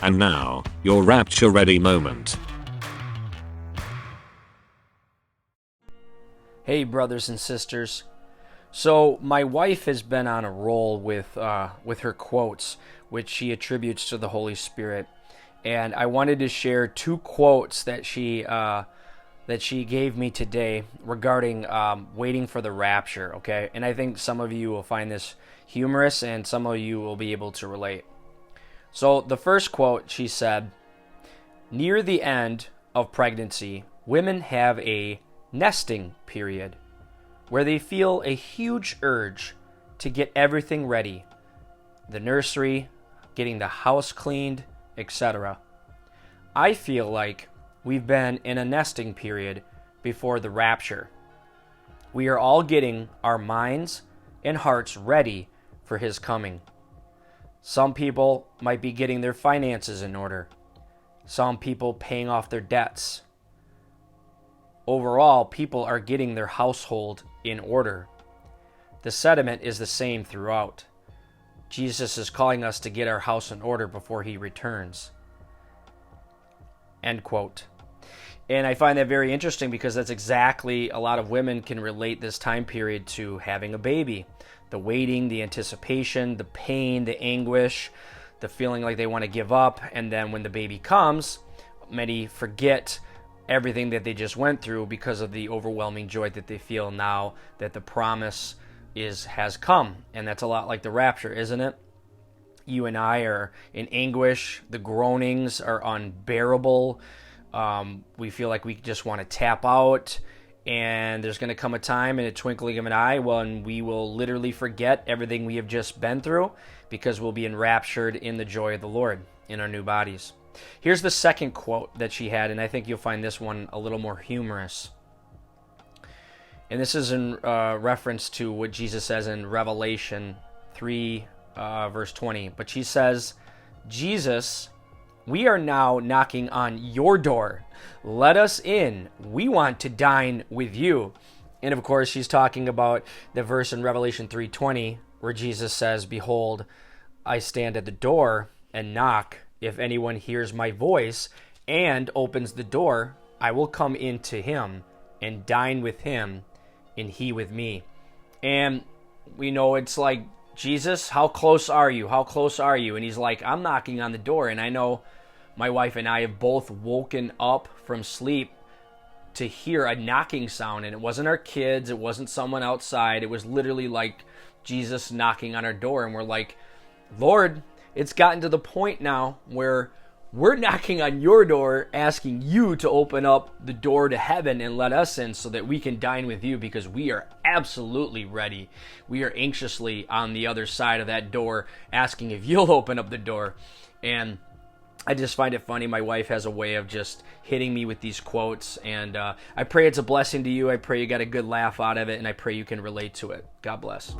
And now, your rapture ready moment. Hey brothers and sisters. So my wife has been on a roll with her quotes, which she attributes to the Holy Spirit, and I wanted to share two quotes that she gave me today regarding waiting for the rapture. Okay, and I think some of you will find this humorous, and some of you will be able to relate. So the first quote, she said, "Near the end of pregnancy, women have a nesting period where they feel a huge urge to get everything ready, the nursery, getting the house cleaned, etc. I feel like we've been in a nesting period before the rapture. We are all getting our minds and hearts ready for his coming. Some people might be getting their finances in order. Some people paying off their debts. Overall, people are getting their household in order. The sentiment is the same throughout. Jesus is calling us to get our house in order before he returns." End quote. And I find that very interesting because that's exactly, a lot of women can relate this time period to having a baby. The waiting, the anticipation, the pain, the anguish, the feeling like they want to give up. And then when the baby comes, many forget everything that they just went through because of the overwhelming joy that they feel now that the promise has come. And that's a lot like the rapture, isn't it? You and I are in anguish. The groanings are unbearable. We feel like we just want to tap out. And there's going to come a time in a twinkling of an eye when we will literally forget everything we have just been through because we'll be enraptured in the joy of the Lord in our new bodies. Here's the second quote that she had, and I think you'll find this one a little more humorous. And this is in reference to what Jesus says in Revelation 3, verse 20. But she says, "Jesus, we are now knocking on your door. Let us in. We want to dine with you." And of course, she's talking about the verse in Revelation 3:20 where Jesus says, "Behold, I stand at the door and knock. If anyone hears my voice and opens the door, I will come into him and dine with him and he with me." And we know it's like, "Jesus, how close are you? How close are you?" And he's like, "I'm knocking on the door." And I know my wife and I have both woken up from sleep to hear a knocking sound. And it wasn't our kids. It wasn't someone outside. It was literally like Jesus knocking on our door. And we're like, "Lord, it's gotten to the point now where we're knocking on your door, asking you to open up the door to heaven and let us in so that we can dine with you, because we are absolutely ready. We are anxiously on the other side of that door, asking if you'll open up the door." And I just find it funny. My wife has a way of just hitting me with these quotes, and I pray it's a blessing to you. I pray you got a good laugh out of it, and I pray you can relate to it. God bless.